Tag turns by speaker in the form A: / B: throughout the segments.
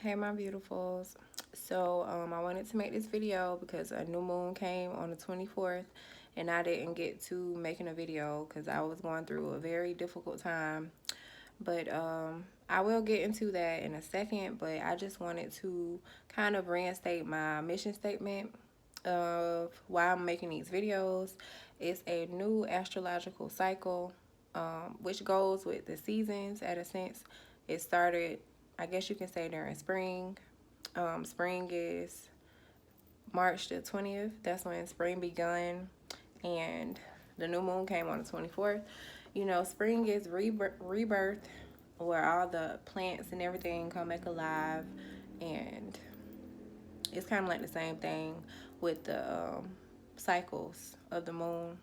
A: Hey my beautifuls. I wanted to make this video because a new moon came on the 24th and I didn't get to making a video because I was going through a very difficult time. But I will get into that in a second, but I just wanted to kind of reinstate my mission statement of why I'm making these videos. It's a new astrological cycle, which goes with the seasons at a sense. It started, I guess you can say, during spring. Spring is March the 20th. That's when spring begun, and the new moon came on the 24th. You know, spring is rebirth, where all the plants and everything come back alive, and it's kind of like the same thing with the cycles of the moon.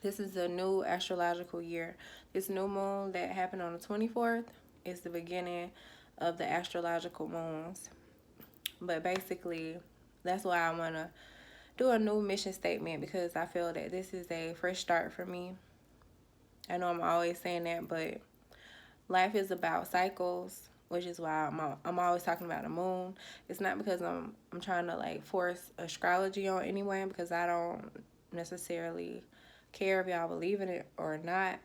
A: This is a new astrological year. This new moon that happened on the 24th is the beginning of the astrological moons. But basically, that's why I want to do a new mission statement, because I feel that this is a fresh start for me. I know I'm always saying that, but life is about cycles, which is why I'm always talking about the moon. It's not because I'm trying to like force astrology on anyone, because I don't necessarily care if y'all believe in it or not.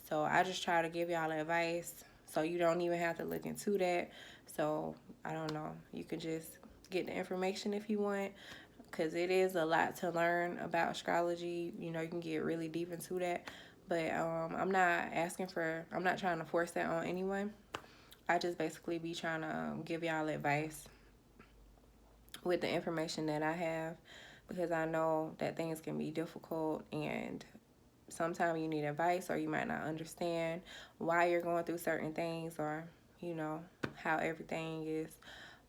A: So I just try to give y'all advice so you don't even have to look into that. So I don't know, you can just get the information if you want, because it is a lot to learn about astrology. You know, you can get really deep into that. But I'm not trying to force that on anyone. I just basically be trying to give y'all advice with the information that I have, because I know that things can be difficult and sometimes you need advice, or you might not understand why you're going through certain things, or, you know, how everything is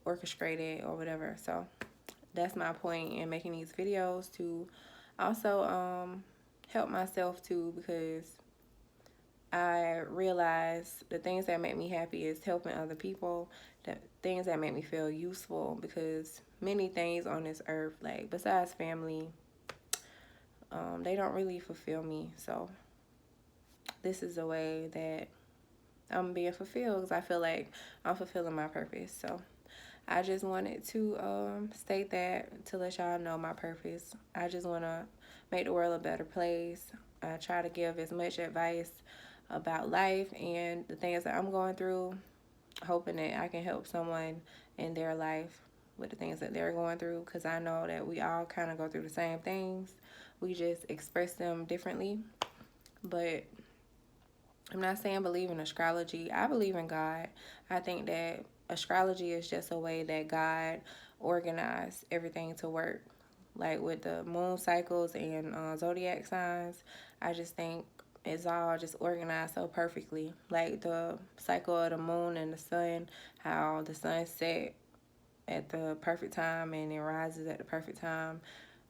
A: orchestrated or whatever. So that's my point in making these videos, to also help myself too, because I realize the things that make me happy is helping other people, the things that make me feel useful, because many things on this earth, like besides family, they don't really fulfill me. So this is a way that I'm being fulfilled, because I feel like I'm fulfilling my purpose. So I just wanted to state that, to let y'all know my purpose. I just want to make the world a better place. I try to give as much advice about life and the things that I'm going through, hoping that I can help someone in their life with the things that they're going through, because I know that we all kind of go through the same things. We just express them differently. But I'm not saying believe in astrology. I believe in God. I think that astrology is just a way that God organized everything to work. Like with the moon cycles and zodiac signs, I just think it's all just organized so perfectly. Like the cycle of the moon and the sun, how the sun set at the perfect time and it rises at the perfect time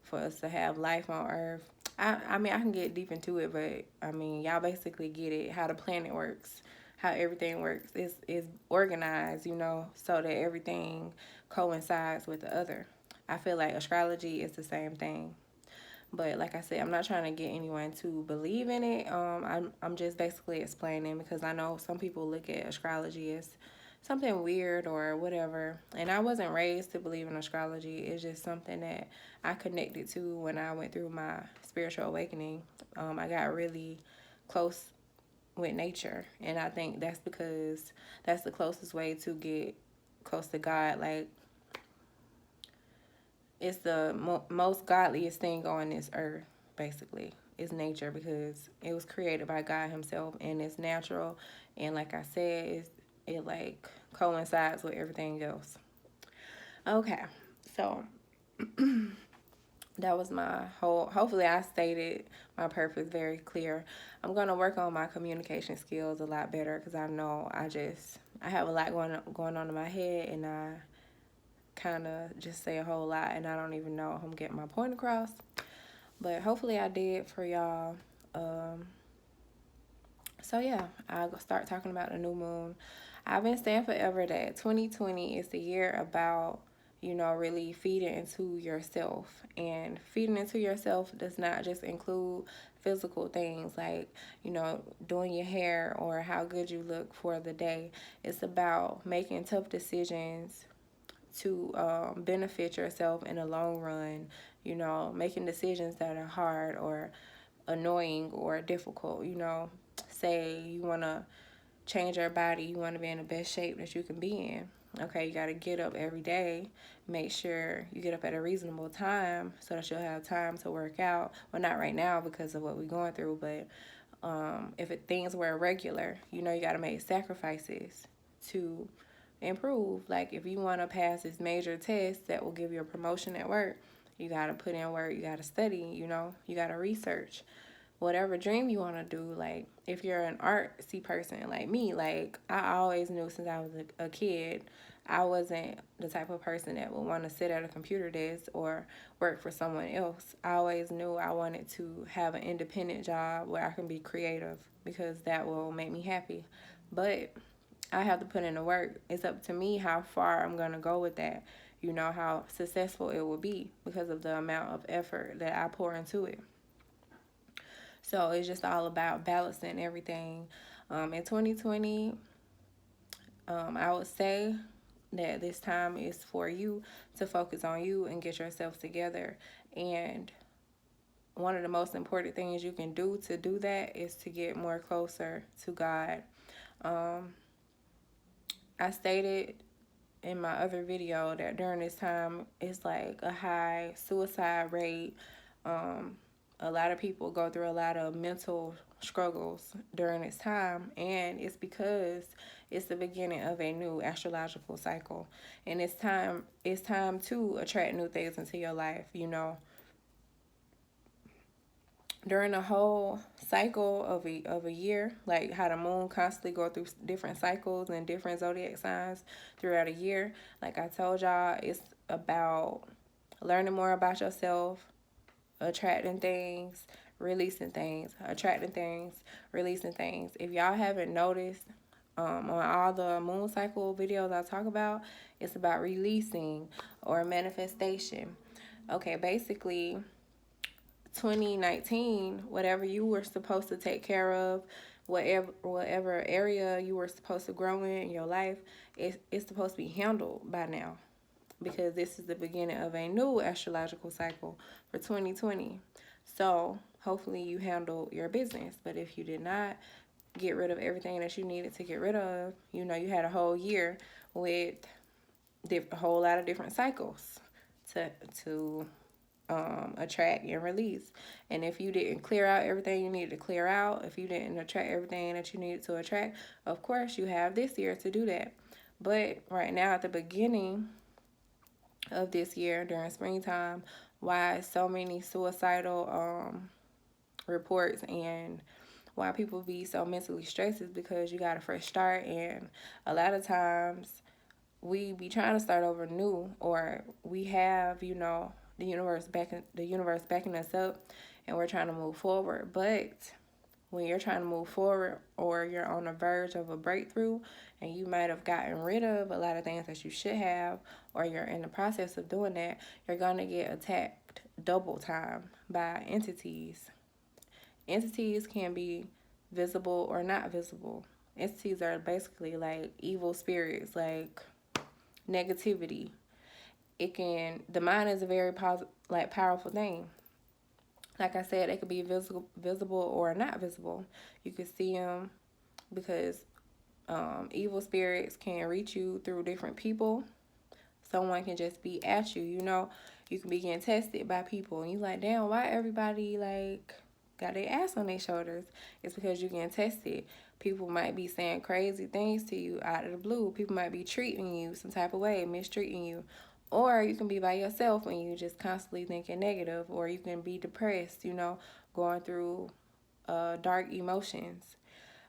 A: for us to have life on Earth. I mean, I can get deep into it, but I mean, y'all basically get it, how the planet works, how everything works. It's organized, you know, so that everything coincides with the other. I feel like astrology is the same thing. But like I said, I'm not trying to get anyone to believe in it. I'm just basically explaining, because I know some people look at astrology as something weird or whatever. And I wasn't raised to believe in astrology. It's just something that I connected to when I went through my spiritual awakening. I got really close with nature, and I think that's because that's the closest way to get close to God. Like, it's the most godliest thing on this earth, basically, is nature, because it was created by God himself, and it's natural, and like I said, it like coincides with everything else. Okay, so that was my whole, hopefully I stated my purpose very clear. I'm going to work on my communication skills a lot better, because I know I have a lot going on in my head, and I kind of just say a whole lot, and I don't even know if I'm getting my point across. But hopefully I did for y'all. So yeah, I'll start talking about the new moon. I've been saying forever that 2020 is the year about, you know, really feeding into yourself. And feeding into yourself does not just include physical things like, you know, doing your hair or how good you look for the day. It's about making tough decisions to benefit yourself in the long run, you know, making decisions that are hard or annoying or difficult, you know. Say you want to change your body, you want to be in the best shape that you can be in. Okay, you got to get up every day. Make sure you get up at a reasonable time so that you'll have time to work out. Well, not right now because of what we're going through, but if things were irregular, you know, you got to make sacrifices to improve. Like if you want to pass this major test that will give you a promotion at work, you got to put in work, you got to study, you know, you got to research whatever dream you want to do. Like if you're an artsy person like me, like I always knew since I was a kid, I wasn't the type of person that would want to sit at a computer desk or work for someone else. I always knew I wanted to have an independent job where I can be creative because that will make me happy. But I have to put in the work. It's up to me how far I'm going to go with that, you know, how successful it will be because of the amount of effort that I pour into it. So it's just all about balancing everything. In 2020, I would say that this time is for you to focus on you and get yourself together. And one of the most important things you can do to do that is to get more closer to God. I stated in my other video that during this time it's like a high suicide rate. A lot of people go through a lot of mental struggles during this time, and it's because it's the beginning of a new astrological cycle, and it's time to attract new things into your life, you know. During the whole cycle of a year, like how the moon constantly go through different cycles and different zodiac signs throughout a year, like I told y'all, it's about learning more about yourself, attracting things, releasing things, attracting things, releasing things. If y'all haven't noticed, on all the moon cycle videos I talk about, it's about releasing or manifestation. Okay, basically 2019, whatever you were supposed to take care of, whatever area you were supposed to grow in your life, it's supposed to be handled by now, because this is the beginning of a new astrological cycle for 2020. So hopefully you handle your business. But if you did not get rid of everything that you needed to get rid of, you know, you had a whole year with a whole lot of different cycles to attract and release. And if you didn't clear out everything you needed to clear out, if you didn't attract everything that you needed to attract, of course you have this year to do that. But right now at the beginning of this year during springtime, why so many suicidal reports and why people be so mentally stressed is because you got a fresh start, and a lot of times we be trying to start over new, or we have, you know, the universe backing us up and we're trying to move forward. But when you're trying to move forward or you're on the verge of a breakthrough and you might have gotten rid of a lot of things that you should have, or you're in the process of doing that, you're going to get attacked double time by entities. Entities can be visible or not visible. Entities are basically like evil spirits, like negativity. The mind is a very powerful thing. Like I said, they could be visible or not visible. You can see them because evil spirits can reach you through different people. Someone can just be at you, you know. You can be getting tested by people, and you like, damn, why everybody like got their ass on their shoulders? It's because you're getting tested. People might be saying crazy things to you out of the blue. People might be treating you some type of way, mistreating you. Or you can be by yourself and you just constantly thinking negative, or you can be depressed, you know, going through dark emotions.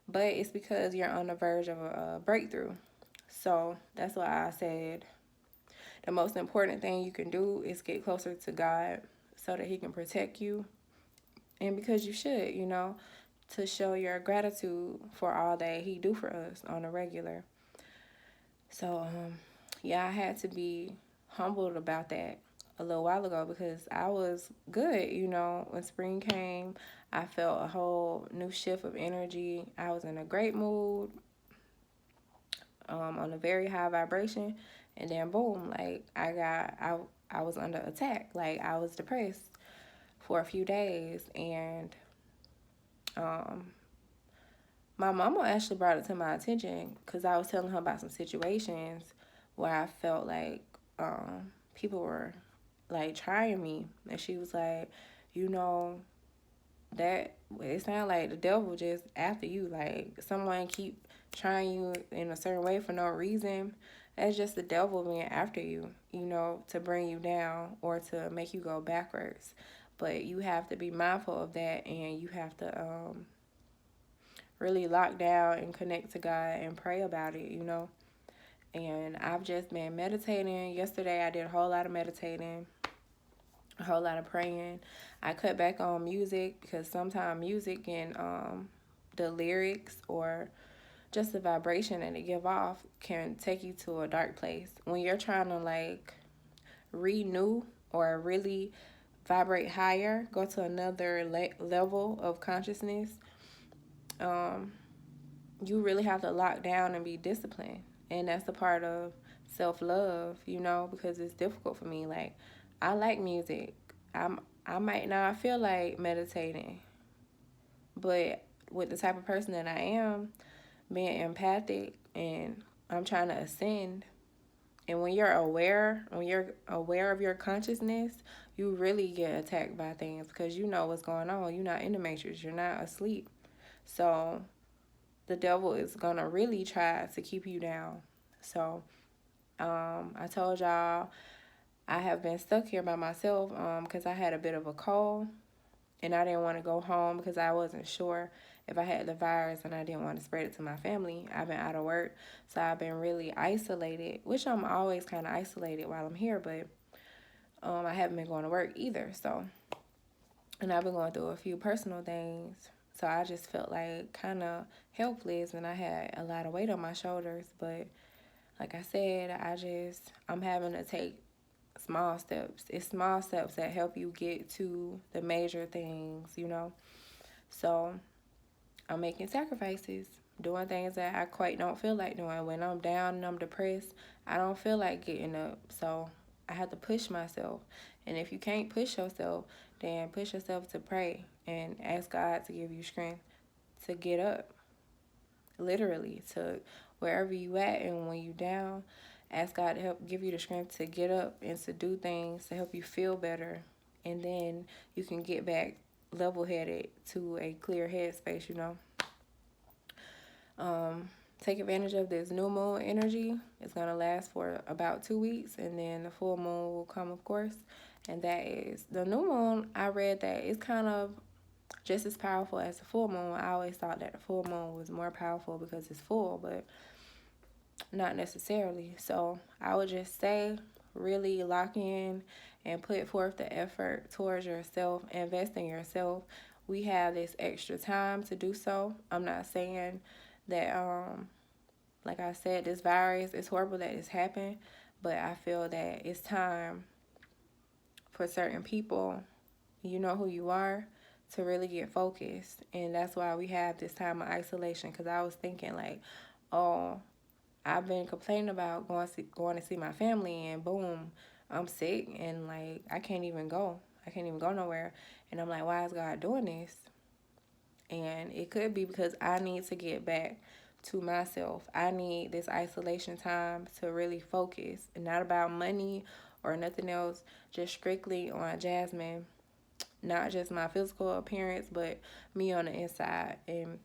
A: But it's because you're on the verge of a breakthrough. So that's why I said the most important thing you can do is get closer to God so that he can protect you. And because you should, you know, to show your gratitude for all that he do for us on a regular. So, yeah, I had to be humbled about that. a little while ago because I was good, you know. When spring came, I felt a whole new shift of energy. I was in a great mood, on a very high vibration, and then boom, like I was under attack. Like I was depressed for a few days, and um, my mama actually brought it to my attention because I was telling her about some situations where I felt like people were like trying me, and she was like, you know, that it sounds like the devil just after you. Like someone keep trying you in a certain way for no reason. That's just the devil being after you, you know, to bring you down or to make you go backwards. But you have to be mindful of that, and you have to really lock down and connect to God and pray about it, you know. And I've just been meditating. Yesterday I did a whole lot of meditating, a whole lot of praying. I cut back on music because sometimes music and the lyrics or just the vibration that it give off can take you to a dark place. When you're trying to like renew or really vibrate higher, go to another level of consciousness, um, you really have to lock down and be disciplined. And that's a part of self love, you know, because it's difficult for me. Like, I like music. I might not feel like meditating, but with the type of person that I am, being empathic and I'm trying to ascend. And when you're aware of your consciousness, you really get attacked by things because you know what's going on. You're not in the matrix. You're not asleep. So the devil is gonna really try to keep you down. So I told y'all I have been stuck here by myself because I had a bit of a cold and I didn't want to go home because I wasn't sure if I had the virus and I didn't want to spread it to my family. I've been out of work, so I've been really isolated, which I'm always kind of isolated while I'm here, but I haven't been going to work either. So, and I've been going through a few personal things. So I just felt like kind of helpless and I had a lot of weight on my shoulders. But like I said, I'm having to take small steps. It's small steps that help you get to the major things, you know. So I'm making sacrifices, doing things that I quite don't feel like doing. When I'm down and I'm depressed, I don't feel like getting up. So I have to push myself. And if you can't push yourself, then push yourself to pray and ask God to give you strength to get up. Literally, to wherever you at, and when you down, ask God to help give you the strength to get up and to do things to help you feel better. And then you can get back level headed to a clear headspace, you know. Um, Take advantage of this new moon energy. It's going to last for about 2 weeks, and then the full moon will come, of course. And that is the new moon. I read that it's kind of just as powerful as the full moon. I always thought that the full moon was more powerful because it's full, but not necessarily. So I would just say really lock in and put forth the effort towards yourself, invest in yourself. We have this extra time to do so. I'm not saying that like I said, this virus, it's horrible that it's happened, but I feel that it's time for certain people, you know who you are, to really get focused. And that's why we have this time of isolation, because I was thinking like, oh, I've been complaining about going to see my family, and boom, I'm sick, and like I can't even go. I can't even go nowhere. And I'm like, why is God doing this? And it could be because I need to get back to myself. I need this isolation time to really focus, and not about money or nothing else, just strictly on Jasmine, not just my physical appearance, but me on the inside. And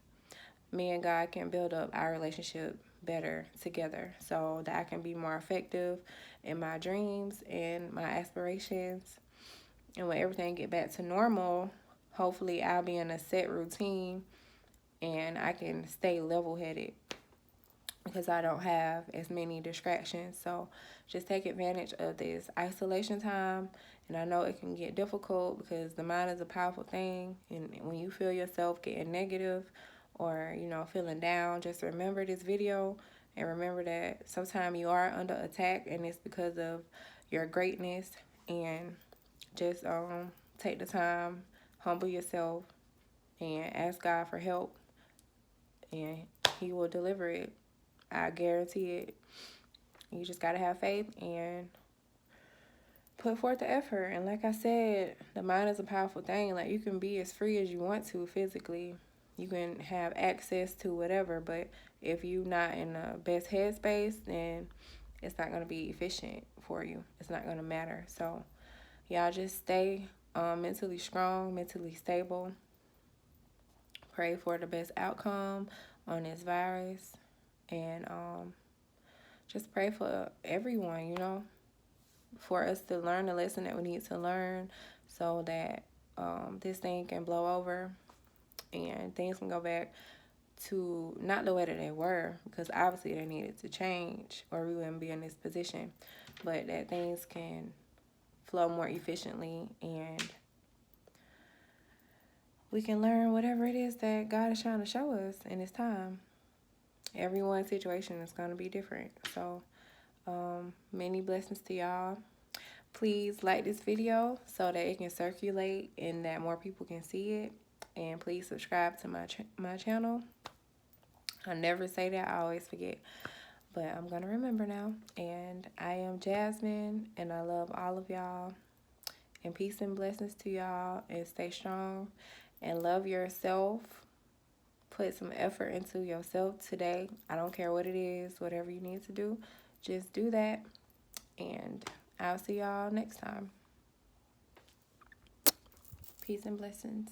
A: me and God can build up our relationship better together so that I can be more effective in my dreams and my aspirations. And when everything get back to normal, hopefully I'll be in a set routine and I can stay level-headed because I don't have as many distractions. So just take advantage of this isolation time. And I know it can get difficult because the mind is a powerful thing. And when you feel yourself getting negative or, you know, feeling down, just remember this video and remember that sometimes you are under attack and it's because of your greatness and just take the time, humble yourself, and ask God for help, and He will deliver it. I guarantee it. You just gotta have faith and put forth the effort. And like I said, the mind is a powerful thing. Like, you can be as free as you want to physically. You can have access to whatever, but if you're not in the best headspace, then it's not going to be efficient for you. It's not going to matter. So y'all just stay mentally strong, mentally stable. Pray for the best outcome on this virus. And just pray for everyone, you know, for us to learn the lesson that we need to learn so that this thing can blow over and things can go back to not the way that they were, because obviously they needed to change or we wouldn't be in this position, but that things can flow more efficiently and we can learn whatever it is that God is trying to show us in this time. Everyone's situation is going to be different. So many blessings to y'all. Please like this video so that it can circulate and that more people can see it. And please subscribe to my channel. I never say that, I always forget, but I'm gonna remember now. And I am Jasmine, and I love all of y'all. And peace and blessings to y'all, and stay strong and love yourself. Put some effort into yourself today. I don't care what it is, whatever you need to do, just do that. And I'll see y'all next time. Peace and blessings.